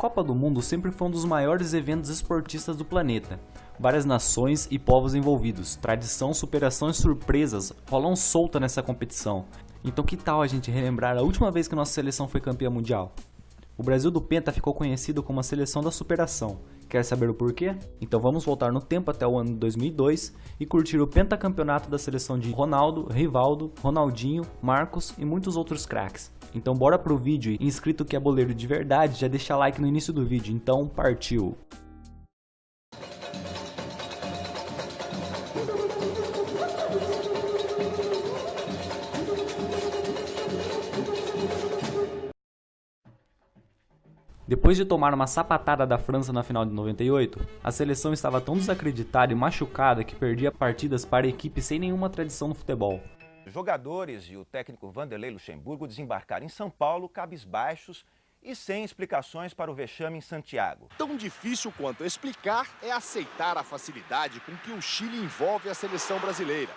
Copa do Mundo sempre foi um dos maiores eventos esportistas do planeta. Várias nações e povos envolvidos, tradição, superação e surpresas rolam solta nessa competição. Então que tal a gente relembrar a última vez que nossa seleção foi campeã mundial? O Brasil do Penta ficou conhecido como a seleção da superação. Quer saber o porquê? Então vamos voltar no tempo até o ano de 2002 e curtir o pentacampeonato da seleção de Ronaldo, Rivaldo, Ronaldinho, Marcos e muitos outros craques. Então bora pro vídeo e inscrito que é boleiro de verdade, já deixa like no início do vídeo, então partiu! Depois de tomar uma sapatada da França na final de 98, a seleção estava tão desacreditada e machucada que perdia partidas para equipes sem nenhuma tradição no futebol. Os jogadores e o técnico Vanderlei Luxemburgo desembarcaram em São Paulo cabisbaixos e sem explicações para o vexame em Santiago. Tão difícil quanto explicar é aceitar a facilidade com que o Chile envolve a seleção brasileira.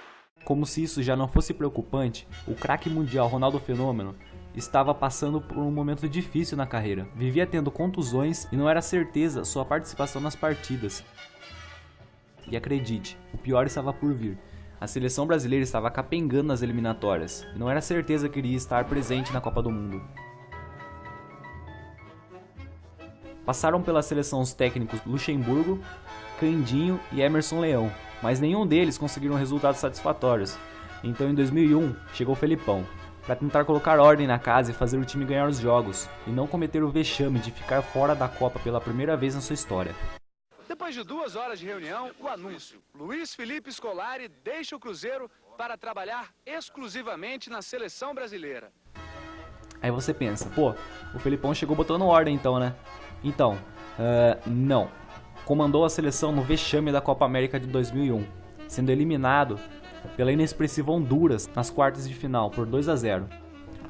Como se isso já não fosse preocupante, o craque mundial Ronaldo Fenômeno estava passando por um momento difícil na carreira. Vivia tendo contusões e não era certeza sua participação nas partidas. E acredite, o pior estava por vir. A seleção brasileira estava capengando nas eliminatórias e não era certeza que iria estar presente na Copa do Mundo. Passaram pela seleção os técnicos Luxemburgo, Candinho e Emerson Leão, mas nenhum deles conseguiram resultados satisfatórios. Então em 2001 chegou o Felipão, para tentar colocar ordem na casa e fazer o time ganhar os jogos, e não cometer o vexame de ficar fora da Copa pela primeira vez na sua história. Depois de 2 horas de reunião, o anúncio. Luiz Felipe Scolari deixa o Cruzeiro para trabalhar exclusivamente na seleção brasileira. Aí você pensa, pô, o Felipão chegou botando ordem então, né? Então, não. Comandou a seleção no vexame da Copa América de 2001, sendo eliminado pela inexpressiva Honduras nas quartas de final por 2-0.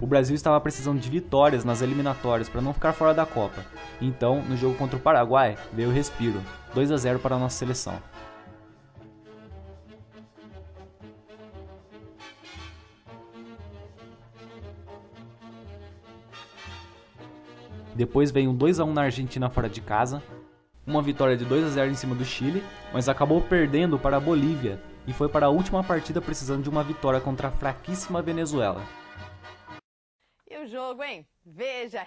O Brasil estava precisando de vitórias nas eliminatórias para não ficar fora da Copa. Então, no jogo contra o Paraguai, veio o respiro, 2-0 para a nossa seleção. Depois veio um 2-1 na Argentina fora de casa, uma vitória de 2-0 em cima do Chile, mas acabou perdendo para a Bolívia e foi para a última partida precisando de uma vitória contra a fraquíssima Venezuela. E o jogo, hein?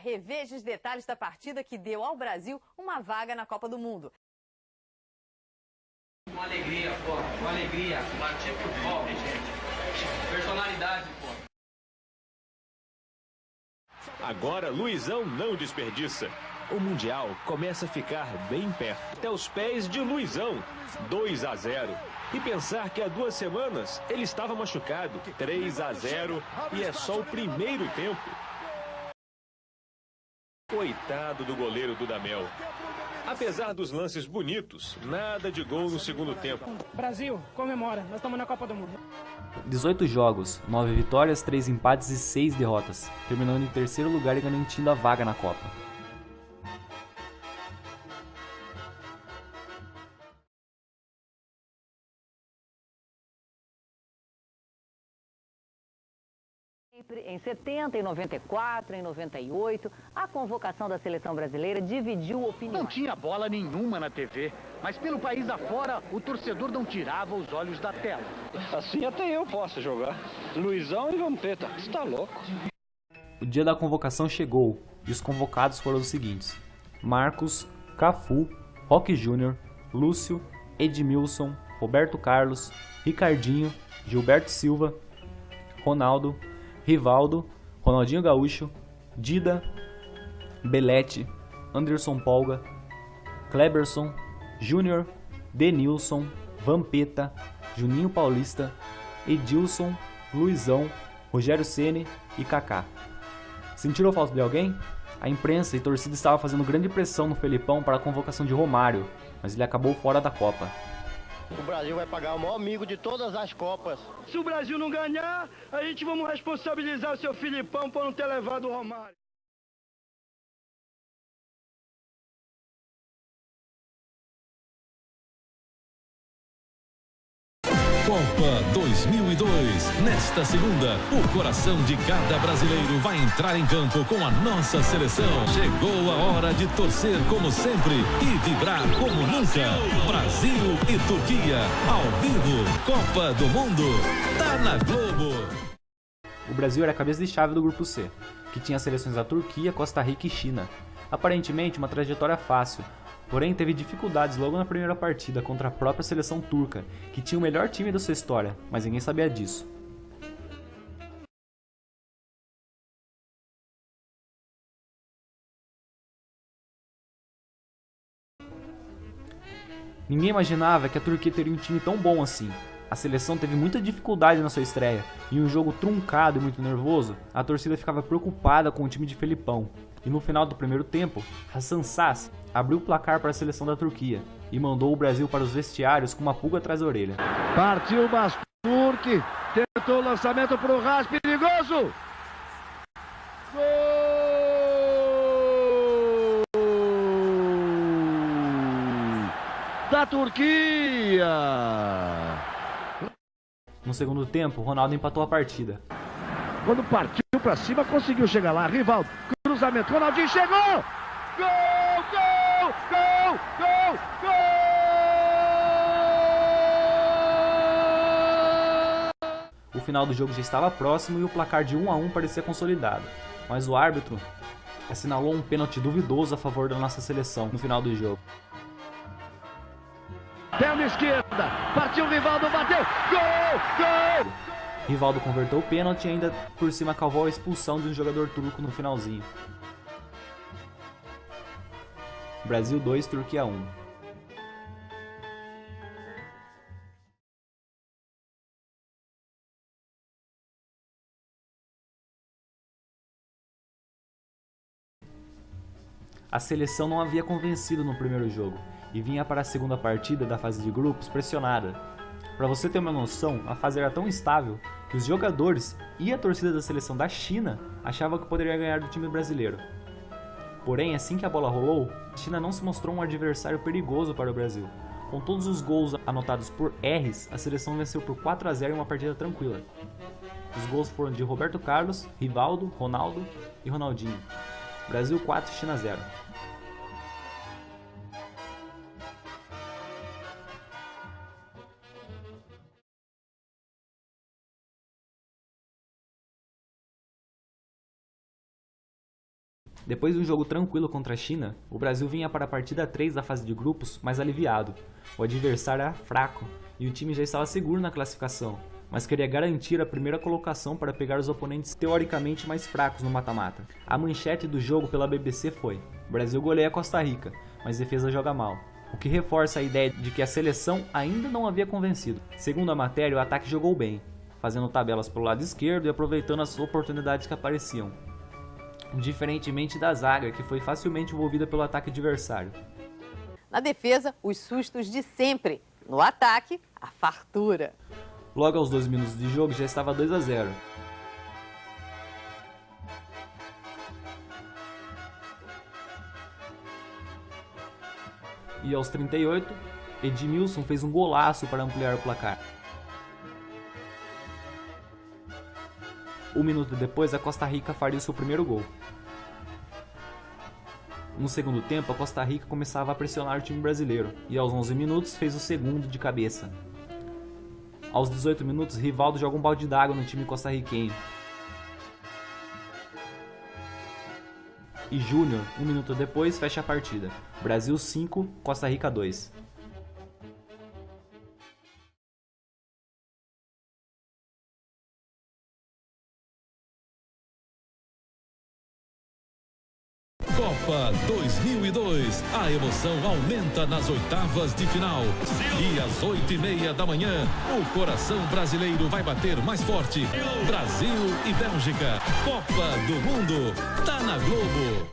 Reveja os detalhes da partida que deu ao Brasil uma vaga na Copa do Mundo. Uma alegria, pô, uma alegria. Partir pro futebol, gente. Personalidade, pô. Agora, Luizão não desperdiça. O Mundial começa a ficar bem perto. Até os pés de Luizão, 2-0. E pensar que há 2 semanas ele estava machucado, 3-0, e é só o primeiro tempo. Coitado do goleiro Dudamel. Apesar dos lances bonitos, nada de gol no segundo tempo. Brasil, comemora, nós estamos na Copa do Mundo. 18 jogos, 9 vitórias, 3 empates e 6 derrotas, terminando em terceiro lugar e garantindo a vaga na Copa. Em 70, em 94, em 98, a convocação da seleção brasileira dividiu opiniões. Não tinha bola nenhuma na TV, mas pelo país afora, o torcedor não tirava os olhos da tela. Assim até eu posso jogar. Luizão e Vampeta, você tá louco? O dia da convocação chegou e os convocados foram os seguintes: Marcos, Cafu, Roque Júnior, Lúcio, Edmilson, Roberto Carlos, Ricardinho, Gilberto Silva, Ronaldo, Rivaldo, Ronaldinho Gaúcho, Dida, Belete, Anderson Polga, Kleberson, Júnior, Denilson, Vampeta, Juninho Paulista, Edilson, Luizão, Rogério Ceni e Kaká. Sentiram falta de alguém? A imprensa e torcida estavam fazendo grande pressão no Felipão para a convocação de Romário, mas ele acabou fora da Copa. O Brasil vai pagar o maior amigo de todas as Copas. Se o Brasil não ganhar, a gente vamos responsabilizar o seu Filipão por não ter levado o Romário. Copa 2002. Nesta segunda, o coração de cada brasileiro vai entrar em campo com a nossa seleção. Chegou a hora de torcer como sempre e vibrar como nunca. Brasil e Turquia, ao vivo. Copa do Mundo, tá na Globo. O Brasil era a cabeça de chave do grupo C, que tinha as seleções da Turquia, Costa Rica e China. Aparentemente uma trajetória fácil, porém teve dificuldades logo na primeira partida contra a própria seleção turca, que tinha o melhor time da sua história, mas ninguém sabia disso. Ninguém imaginava que a Turquia teria um time tão bom assim. A seleção teve muita dificuldade na sua estreia, e em um jogo truncado e muito nervoso, a torcida ficava preocupada com o time de Felipão. E no final do primeiro tempo, Hasan Şaş abriu o placar para a seleção da Turquia e mandou o Brasil para os vestiários com uma pulga atrás da orelha. Partiu Basturk, tentou o lançamento para o Ras, perigoso! Gol! Da Turquia! No segundo tempo, Ronaldo empatou a partida. Quando partiu para cima, conseguiu chegar lá. Rivaldo, cruzamento, Ronaldinho chegou! Gol, gol, gol, gol, gol! O final do jogo já estava próximo e o placar de 1-1 parecia consolidado. Mas o árbitro assinalou um pênalti duvidoso a favor da nossa seleção no final do jogo. Perna esquerda, partiu Rivaldo, bateu, gol, gol! Rivaldo converteu o pênalti e ainda por cima cavou a expulsão de um jogador turco no finalzinho. Brasil 2, Turquia 1. A seleção não havia convencido no primeiro jogo e vinha para a segunda partida da fase de grupos pressionada. Para você ter uma noção, a fase era tão instável que os jogadores e a torcida da seleção da China achavam que poderia ganhar do time brasileiro. Porém, assim que a bola rolou, a China não se mostrou um adversário perigoso para o Brasil. Com todos os gols anotados por R's, a seleção venceu por 4-0 em uma partida tranquila. Os gols foram de Roberto Carlos, Rivaldo, Ronaldo e Ronaldinho. Brasil 4, China 0. Depois de um jogo tranquilo contra a China, o Brasil vinha para a partida 3 da fase de grupos mais aliviado. O adversário era fraco e o time já estava seguro na classificação, mas queria garantir a primeira colocação para pegar os oponentes teoricamente mais fracos no mata-mata. A manchete do jogo pela BBC foi: Brasil goleia Costa Rica, mas defesa joga mal, o que reforça a ideia de que a seleção ainda não havia convencido. Segundo a matéria, o ataque jogou bem, fazendo tabelas pelo lado esquerdo e aproveitando as oportunidades que apareciam, diferentemente da zaga, que foi facilmente envolvida pelo ataque adversário. Na defesa, os sustos de sempre. No ataque, a fartura. Logo aos 2 minutos de jogo já estava 2-0. E aos 38, Edmilson fez um golaço para ampliar o placar. Um minuto depois, a Costa Rica faria o seu primeiro gol. No segundo tempo, a Costa Rica começava a pressionar o time brasileiro e aos 11 minutos fez o segundo de cabeça. Aos 18 minutos, Rivaldo joga um balde d'água no time costarriquenho. E Júnior, 1 minuto depois, fecha a partida. Brasil 5, Costa Rica 2. Copa 2002, a emoção aumenta nas oitavas de final. E às 8h30 da manhã, o coração brasileiro vai bater mais forte. Brasil e Bélgica, Copa do Mundo, tá na Globo.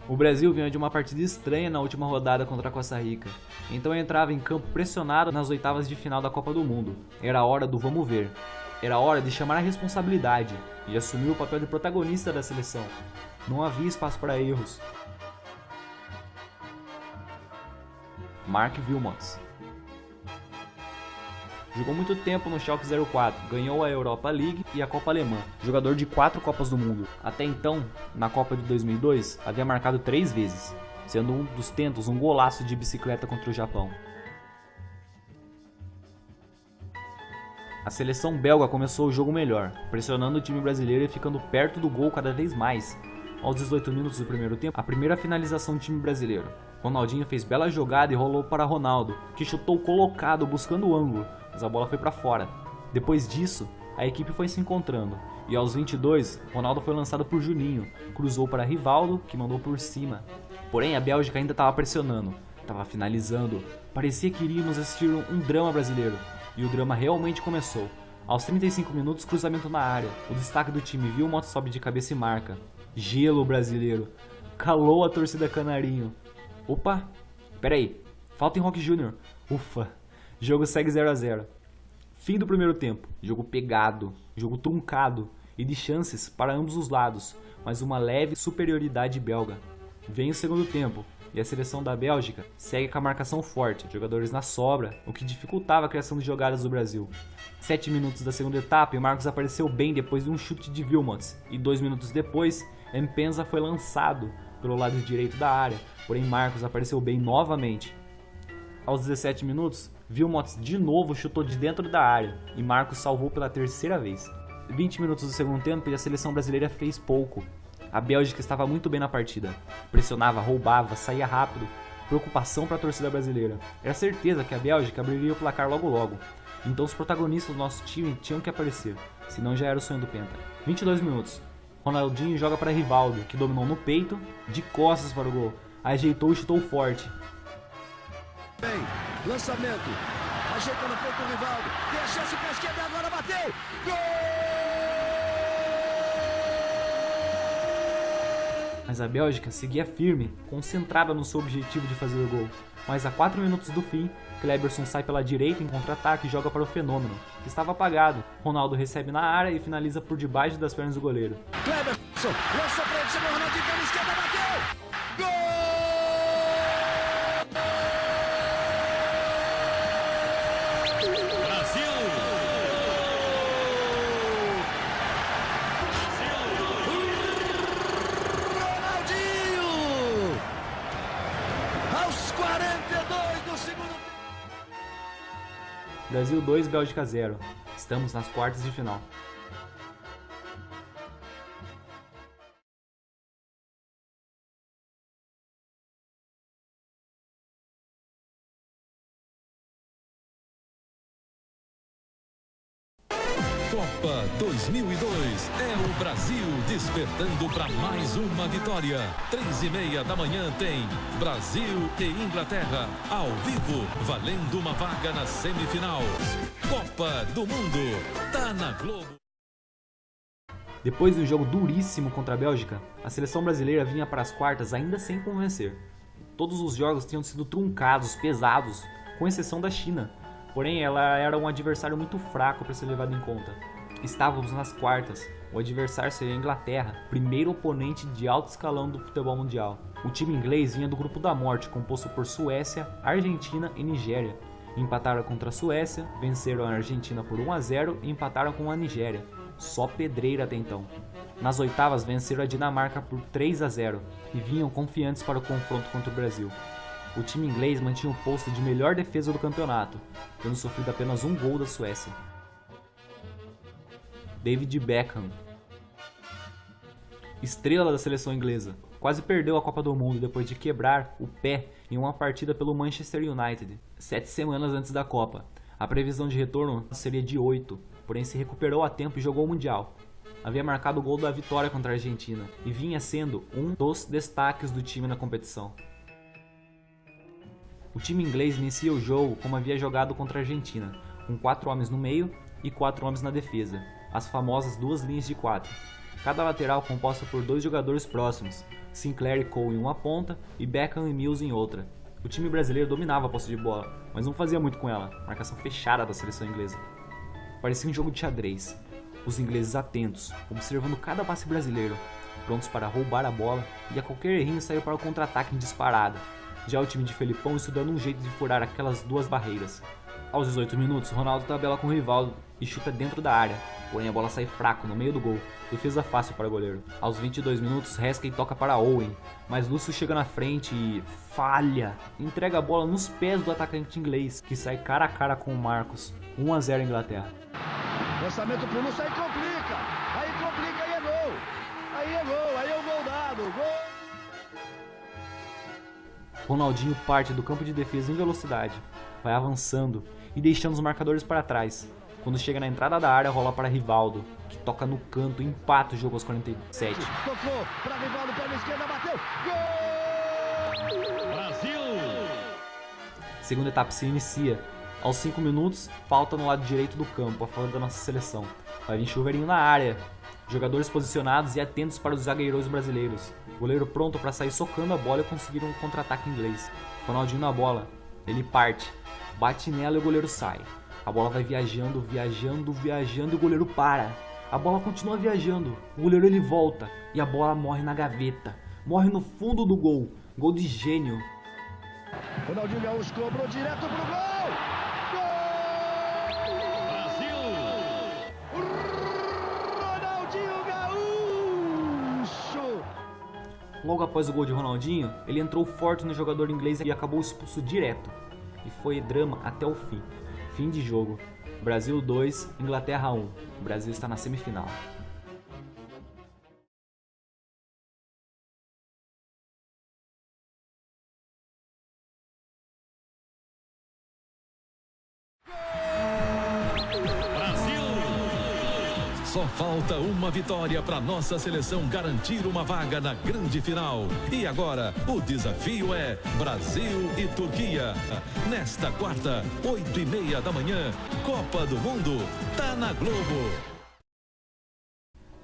O Brasil vinha de uma partida estranha na última rodada contra a Costa Rica, então entrava em campo pressionado nas oitavas de final da Copa do Mundo. Era a hora do vamos ver. Era hora de chamar a responsabilidade e assumir o papel de protagonista da seleção. Não havia espaço para erros. Mark Wilmots. Jogou muito tempo no Schalke 04, ganhou a Europa League e a Copa Alemã. Jogador de 4 Copas do Mundo. Até então, na Copa de 2002, havia marcado 3 vezes, sendo um dos tentos um golaço de bicicleta contra o Japão. A seleção belga começou o jogo melhor, pressionando o time brasileiro e ficando perto do gol cada vez mais. Aos 18 minutos do primeiro tempo, a primeira finalização do time brasileiro. Ronaldinho fez bela jogada e rolou para Ronaldo, que chutou colocado buscando o ângulo, mas a bola foi para fora. Depois disso, a equipe foi se encontrando, e aos 22, Ronaldo foi lançado por Juninho, cruzou para Rivaldo, que mandou por cima. Porém, a Bélgica ainda estava pressionando, estava finalizando, parecia que iríamos assistir um drama brasileiro. E o drama realmente começou. Aos 35 minutos, cruzamento na área. O destaque do time viu o Mota sobe de cabeça e marca. Gelo brasileiro. Calou a torcida canarinho. Opa, peraí. Falta em Roque Júnior. Ufa. Jogo segue 0 a 0. Fim do primeiro tempo. Jogo pegado. Jogo truncado. E de chances para ambos os lados. Mas uma leve superioridade belga. Vem o segundo tempo. E a seleção da Bélgica segue com a marcação forte, jogadores na sobra, o que dificultava a criação de jogadas do Brasil. 7 minutos da segunda etapa e Marcos apareceu bem depois de um chute de Wilmots, e 2 minutos depois, Mpenza foi lançado pelo lado direito da área, porém Marcos apareceu bem novamente. Aos 17 minutos, Wilmots de novo chutou de dentro da área, e Marcos salvou pela terceira vez. 20 minutos do segundo tempo e a seleção brasileira fez pouco. A Bélgica estava muito bem na partida, pressionava, roubava, saía rápido, preocupação para a torcida brasileira. Era certeza que a Bélgica abriria o placar logo logo, então os protagonistas do nosso time tinham que aparecer, senão já era o sonho do Penta. 22 minutos, Ronaldinho joga para Rivaldo, que dominou no peito, de costas para o gol, ajeitou e chutou forte. Bem, lançamento, ajeita no peito o Rivaldo, tem a chance para a esquerda, agora bateu, gol! Mas a Bélgica seguia firme, concentrada no seu objetivo de fazer o gol. Mas a 4 minutos do fim, Kleberson sai pela direita em contra-ataque e joga para o Fenômeno, que estava apagado. Ronaldo recebe na área e finaliza por debaixo das pernas do goleiro. Kleberson, lança para ele, chegou o Ronaldinho pela esquerda, bateu! Gol! Brasil 2, Bélgica 0. Estamos nas quartas de final. Copa 2002 é o Brasil despertando para mais uma vitória. 3h30 da manhã tem Brasil e Inglaterra ao vivo, valendo uma vaga na semifinal. Copa do Mundo, tá na Globo. Depois de um jogo duríssimo contra a Bélgica, a seleção brasileira vinha para as quartas ainda sem convencer. Todos os jogos tinham sido truncados, pesados, com exceção da China. Porém, ela era um adversário muito fraco para ser levado em conta. Estávamos nas quartas, o adversário seria a Inglaterra, primeiro oponente de alto escalão do futebol mundial. O time inglês vinha do grupo da morte, composto por Suécia, Argentina e Nigéria. Empataram contra a Suécia, venceram a Argentina por 1 a 0 e empataram com a Nigéria. Só pedreira até então. Nas oitavas venceram a Dinamarca por 3 a 0 e vinham confiantes para o confronto contra o Brasil. O time inglês mantinha o posto de melhor defesa do campeonato, tendo sofrido apenas um gol da Suécia. David Beckham, estrela da seleção inglesa, quase perdeu a Copa do Mundo depois de quebrar o pé em uma partida pelo Manchester United, 7 semanas antes da Copa. A previsão de retorno seria de 8, porém se recuperou a tempo e jogou o Mundial. Havia marcado o gol da vitória contra a Argentina e vinha sendo um dos destaques do time na competição. O time inglês inicia o jogo como havia jogado contra a Argentina, com 4 homens no meio e 4 homens na defesa, as famosas duas linhas de 4. Cada lateral composta por 2 jogadores próximos, Sinclair e Cole em uma ponta e Beckham e Mills em outra. O time brasileiro dominava a posse de bola, mas não fazia muito com ela, marcação fechada da seleção inglesa. Parecia um jogo de xadrez, os ingleses atentos, observando cada passe brasileiro, prontos para roubar a bola e a qualquer errinho sair para o contra-ataque em disparada. Já o time de Felipão estudando um jeito de furar aquelas duas barreiras. Aos 18 minutos, Ronaldo tabela com o Rivaldo e chuta dentro da área, porém a bola sai fraco no meio do gol, defesa fácil para o goleiro. Aos 22 minutos, Heskey toca para Owen, mas Lúcio chega na frente e falha, entrega a bola nos pés do atacante inglês, que sai cara a cara com o Marcos. 1 a 0 Inglaterra. Lançamento pro Lúcio, aí complica, aí é gol, aí é o gol dado, gol. Ronaldinho parte do campo de defesa em velocidade, vai avançando e deixando os marcadores para trás. Quando chega na entrada da área, rola para Rivaldo, que toca no canto e empata o jogo aos 47. Tocou para Rivaldo, perna esquerda, bateu, gol! Brasil! Segunda etapa se inicia. Aos 5 minutos, falta no lado direito do campo, a favor da nossa seleção. Vai vir chuveirinho na área. Jogadores posicionados e atentos para os zagueiros brasileiros. Goleiro pronto para sair socando a bola e conseguir um contra-ataque inglês. Ronaldinho na bola. Ele parte. Bate nela e o goleiro sai. A bola vai viajando e o goleiro para. A bola continua viajando. O goleiro ele volta e a bola morre na gaveta. Morre no fundo do gol. Gol de gênio. Ronaldinho Gaúcho cobrou direto pro gol! Brasil! Ronaldinho Gaúcho! Logo após o gol de Ronaldinho, ele entrou forte no jogador inglês e acabou expulso direto. E foi drama até o fim. Fim de jogo. Brasil 2, Inglaterra 1. O Brasil está na semifinal. Só falta uma vitória para nossa seleção garantir uma vaga na grande final. E agora, o desafio é Brasil e Turquia. Nesta quarta, 8h30 da manhã, Copa do Mundo, tá na Globo.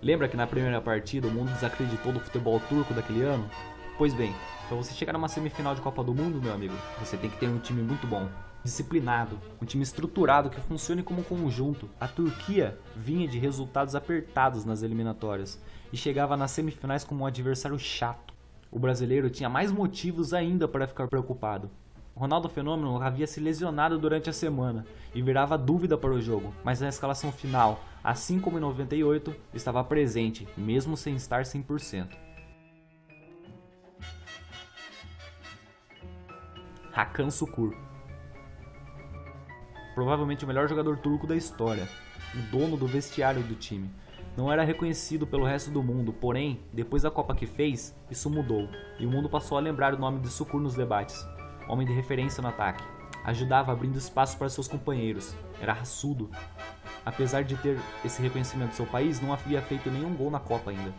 Lembra que na primeira partida o mundo desacreditou do futebol turco daquele ano? Pois bem, para você chegar numa semifinal de Copa do Mundo, meu amigo, você tem que ter um time muito bom, disciplinado, um time estruturado que funcione como um conjunto. A Turquia vinha de resultados apertados nas eliminatórias e chegava nas semifinais como um adversário chato. O brasileiro tinha mais motivos ainda para ficar preocupado. Ronaldo Fenômeno havia se lesionado durante a semana e virava dúvida para o jogo, mas na escalação final, assim como em 98, estava presente, mesmo sem estar 100%. Hakan Şükür, provavelmente o melhor jogador turco da história, o dono do vestiário do time. Não era reconhecido pelo resto do mundo, porém, depois da Copa que fez, isso mudou, e o mundo passou a lembrar o nome de Şükür nos debates. Homem de referência no ataque, ajudava abrindo espaço para seus companheiros, era raçudo. Apesar de ter esse reconhecimento do seu país, não havia feito nenhum gol na Copa ainda.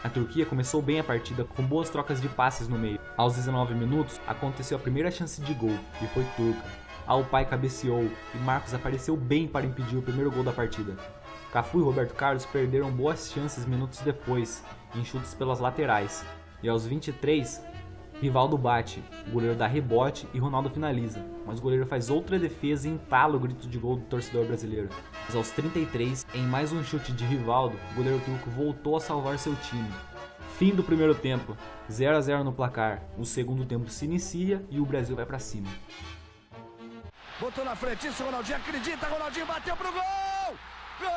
A Turquia começou bem a partida, com boas trocas de passes no meio. Aos 19 minutos, aconteceu a primeira chance de gol, e foi turca. Alpay cabeceou, e Marcos apareceu bem para impedir o primeiro gol da partida. Cafu e Roberto Carlos perderam boas chances minutos depois, em chutes pelas laterais. E aos 23, Rivaldo bate, o goleiro dá rebote e Ronaldo finaliza, mas o goleiro faz outra defesa e entala o grito de gol do torcedor brasileiro. Mas aos 33, em mais um chute de Rivaldo, o goleiro turco voltou a salvar seu time. Fim do primeiro tempo, 0 a 0 no placar. O segundo tempo se inicia e o Brasil vai pra cima. Botou na frente, isso, Ronaldinho acredita, Ronaldinho bateu pro gol! Gol!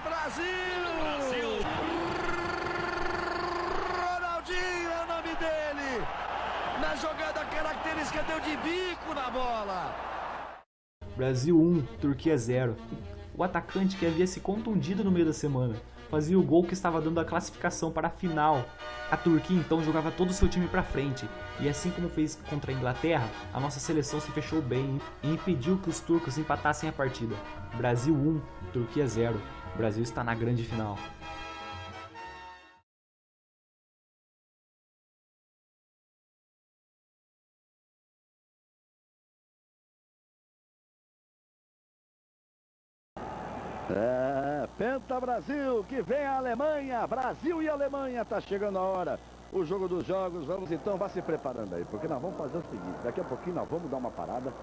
Brasil! Ronaldinho é o nome dele! Na jogada característica deu de bico na bola! Brasil 1, Turquia 0. O atacante que havia se contundido no meio da semana fazia o gol que estava dando a classificação para a final. A Turquia então jogava todo o seu time para frente, e assim como fez contra a Inglaterra, a nossa seleção se fechou bem e impediu que os turcos empatassem a partida. Brasil 1, Turquia 0. O Brasil está na grande final. Penta Brasil, que vem a Alemanha, Brasil e Alemanha, tá chegando a hora. o jogo dos jogos. Vamos então, vá se preparando aí, porque nós vamos fazer o seguinte, daqui a pouquinho nós vamos dar uma parada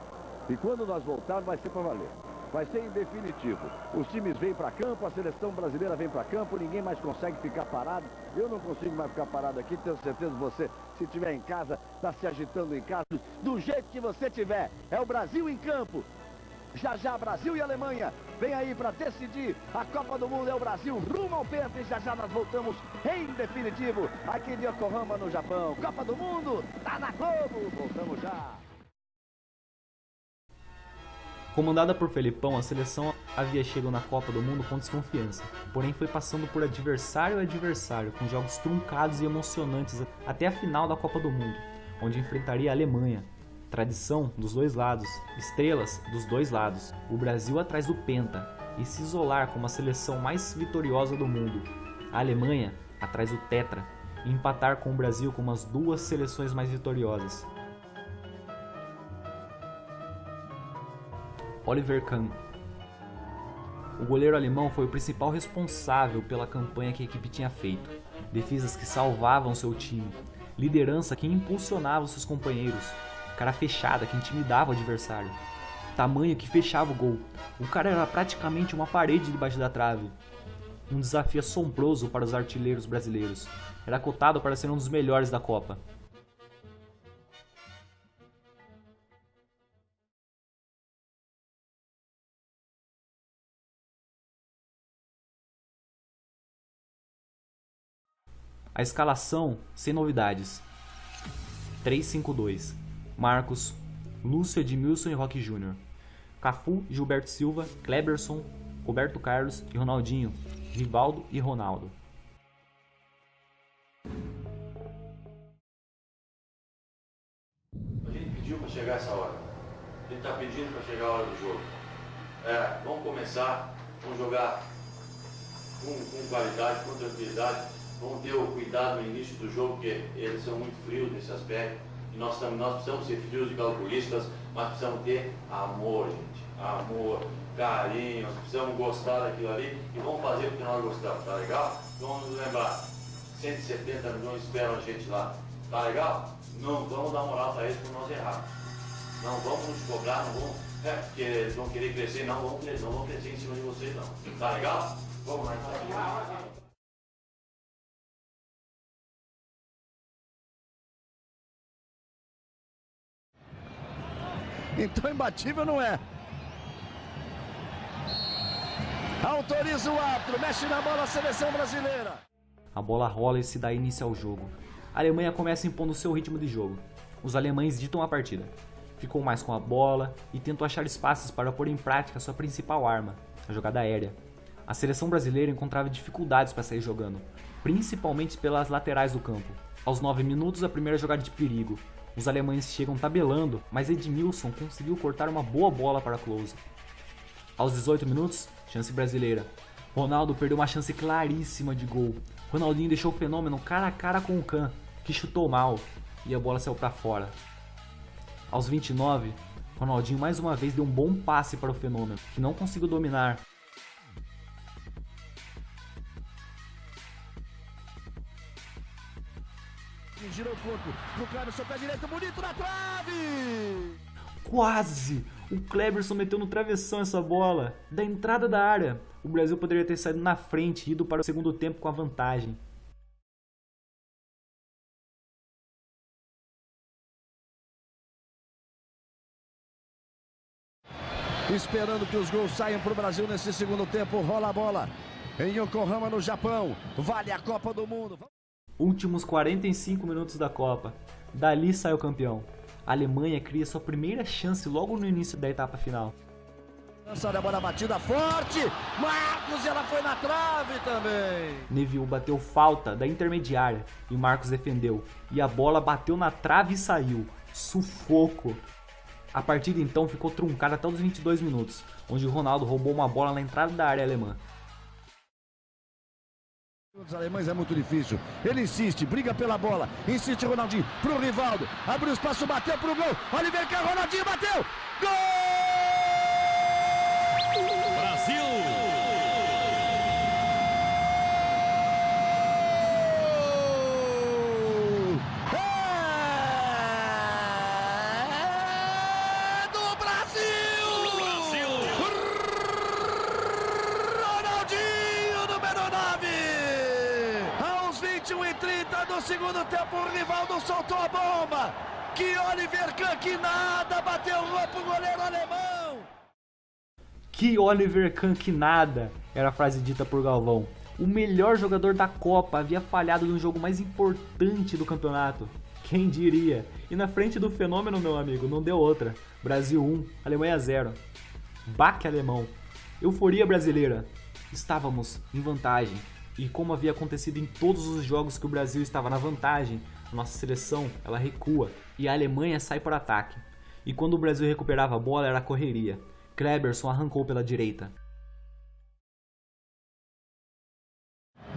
e quando nós voltarmos vai ser para valer. Vai ser em definitivo. Os times vêm para campo, a seleção brasileira vem para campo, ninguém mais consegue ficar parado. Eu não consigo mais ficar parado aqui, tenho certeza que você, se estiver em casa, está se agitando em casa, do jeito que você tiver. É o Brasil em campo. Já já Brasil e Alemanha vem aí para decidir a Copa do Mundo. É o Brasil rumo ao penta e já já nós voltamos em definitivo aqui de Yokohama, no Japão. Copa do Mundo, tá na Globo. Voltamos já. Comandada por Felipão, a seleção havia chegado na Copa do Mundo com desconfiança, porém foi passando por adversário a adversário, com jogos truncados e emocionantes até a final da Copa do Mundo, onde enfrentaria a Alemanha. Tradição dos dois lados, estrelas dos dois lados, o Brasil atrás do penta e se isolar como a seleção mais vitoriosa do mundo, a Alemanha atrás do tetra e empatar com o Brasil como as duas seleções mais vitoriosas. Oliver Kahn. O goleiro alemão foi o principal responsável pela campanha que a equipe tinha feito. Defesas que salvavam seu time, liderança que impulsionava seus companheiros, cara fechada que intimidava o adversário, tamanho que fechava o gol. O cara era praticamente uma parede debaixo da trave. Um desafio assombroso para os artilheiros brasileiros. Era cotado para ser um dos melhores da Copa. A escalação, sem novidades. 3-5-2. Marcos, Lúcio, Edmilson e Roque Júnior. Cafu, Gilberto Silva, Kleberson, Roberto Carlos e Ronaldinho. Rivaldo e Ronaldo. A gente pediu para chegar essa hora. A gente está pedindo para chegar a hora do jogo. Vamos começar, vamos jogar com qualidade, com tranquilidade. Vamos ter o cuidado no início do jogo, porque eles são muito frios nesse aspecto. E nós precisamos ser frios e calculistas, mas precisamos ter amor, gente. Amor, carinho, nós precisamos gostar daquilo ali e vamos fazer porque nós gostamos, tá legal? Vamos nos lembrar, 170 milhões esperam a gente lá, tá legal? Não vamos dar moral para eles por nós errarmos. Não vamos nos cobrar, não vamos, porque eles vão querer crescer, não vão crescer em cima de vocês não. Tá legal? Vamos lá, então. Então imbatível não é. Autoriza o árbitro, mexe na bola a seleção brasileira. A bola rola e se dá início ao jogo. A Alemanha começa impondo seu ritmo de jogo. Os alemães ditam a partida. Ficou mais com a bola e tentou achar espaços para pôr em prática sua principal arma, a jogada aérea. A seleção brasileira encontrava dificuldades para sair jogando, principalmente pelas laterais do campo. Aos 9 minutos, a primeira jogada de perigo. Os alemães chegam tabelando, mas Edmilson conseguiu cortar uma boa bola para Klose. Aos 18 minutos, chance brasileira. Ronaldo perdeu uma chance claríssima de gol. Ronaldinho deixou o fenômeno cara a cara com o Kahn, que chutou mal, e a bola saiu para fora. Aos 29, Ronaldinho mais uma vez deu um bom passe para o fenômeno, que não conseguiu dominar. Girou o corpo pro Kleberson, pé direito, bonito na trave! Quase! O Kleberson meteu no travessão essa bola, da entrada da área. O Brasil poderia ter saído na frente e ido para o segundo tempo com a vantagem. Esperando que os gols saiam para o Brasil nesse segundo tempo, rola a bola em Yokohama, no Japão. Vale a Copa do Mundo. Últimos 45 minutos da Copa. Dali sai o campeão. A Alemanha cria sua primeira chance logo no início da etapa final. Lança a bola batida forte. Marcos, ela foi na trave também. Neville bateu falta da intermediária e Marcos defendeu. E a bola bateu na trave e saiu. Sufoco. A partida então ficou truncada até os 22 minutos, onde o Ronaldo roubou uma bola na entrada da área alemã. Os alemães é muito difícil. Ele insiste, briga pela bola. Insiste Ronaldinho pro Rivaldo. Abriu espaço, bateu pro gol. Oliver Kahn, Ronaldinho bateu. Gol! Brasil! do segundo tempo, o Rivaldo soltou a bomba. Que Oliver Kahn, que nada, bateu pro goleiro alemão. Que Oliver Kahn, que nada, era a frase dita por Galvão. O melhor jogador da Copa havia falhado no jogo mais importante do campeonato. Quem diria? E na frente do fenômeno, meu amigo, não deu outra. Brasil 1, Alemanha 0. Baque alemão. Euforia brasileira. Estávamos em vantagem. E como havia acontecido em todos os jogos que o Brasil estava na vantagem, a nossa seleção, ela recua e a Alemanha sai para o ataque. E quando o Brasil recuperava a bola, era correria. Kleberson arrancou pela direita.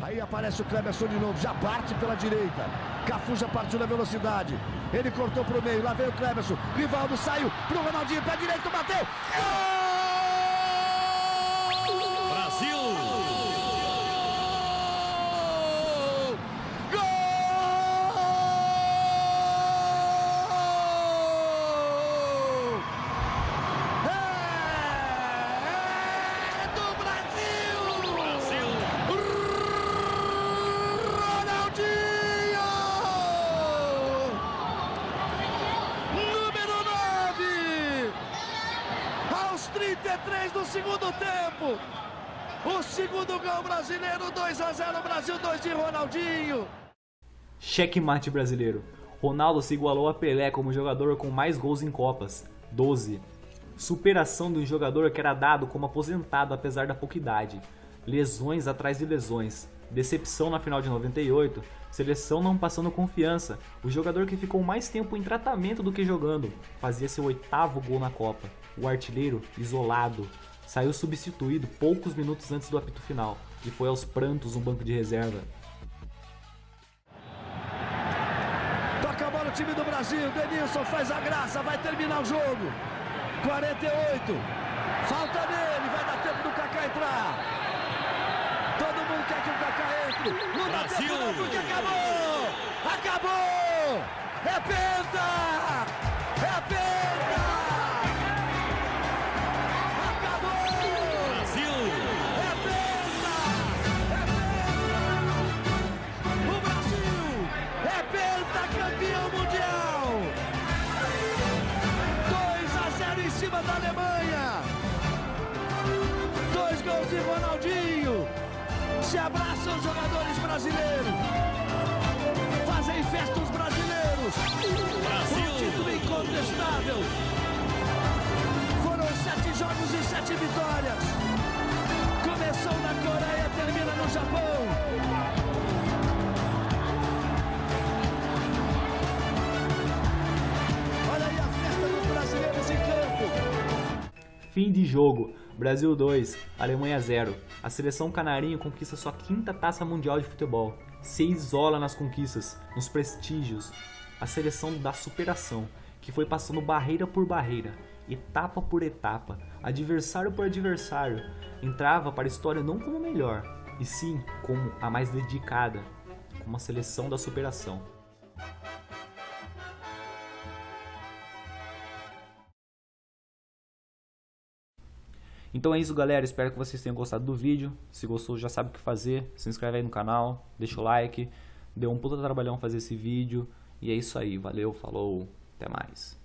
Aí aparece o Kleberson de novo, já parte pela direita. Cafu já partiu na velocidade. Ele cortou pro meio, lá veio o Kleberson. Rivaldo saiu pro Ronaldinho, pé direito, bateu. Gol! Brasil! Do segundo tempo, o segundo gol brasileiro, 2-0, Brasil 2 de Ronaldinho. Checkmate brasileiro. Ronaldo se igualou a Pelé como jogador com mais gols em Copas, 12. Superação de um jogador que era dado como aposentado apesar da pouca idade. Lesões atrás de lesões. Decepção na final de 98. Seleção não passando confiança. O jogador que ficou mais tempo em tratamento do que jogando. Fazia seu 8º gol na Copa. O artilheiro, isolado, saiu substituído poucos minutos antes do apito final e foi aos prantos no banco de reserva. Toca a bola o time do Brasil, Denilson faz a graça, vai terminar o jogo. 48, falta nele, vai dar tempo do Kaká entrar. Todo mundo quer que o Kaká entre. Não dá tempo não, porque acabou! Acabou! É penta! É penta! Da Alemanha, 2 gols de Ronaldinho. Se abraçam os jogadores brasileiros, fazem festa os brasileiros. Um título incontestável. Foram 7 jogos e 7 vitórias. Começou na Coreia, termina no Japão. Fim de jogo, Brasil 2, Alemanha 0. A seleção canarinho conquista sua 5ª taça mundial de futebol. Se isola nas conquistas, nos prestígios. A seleção da superação, que foi passando barreira por barreira, etapa por etapa, adversário por adversário, entrava para a história não como melhor, e sim como a mais dedicada, como a seleção da superação. Então é isso, galera, espero que vocês tenham gostado do vídeo. Se gostou, já sabe o que fazer, se inscreve aí no canal, deixa o like. Deu um puta trabalhão fazer esse vídeo. E é isso aí, valeu, falou, até mais.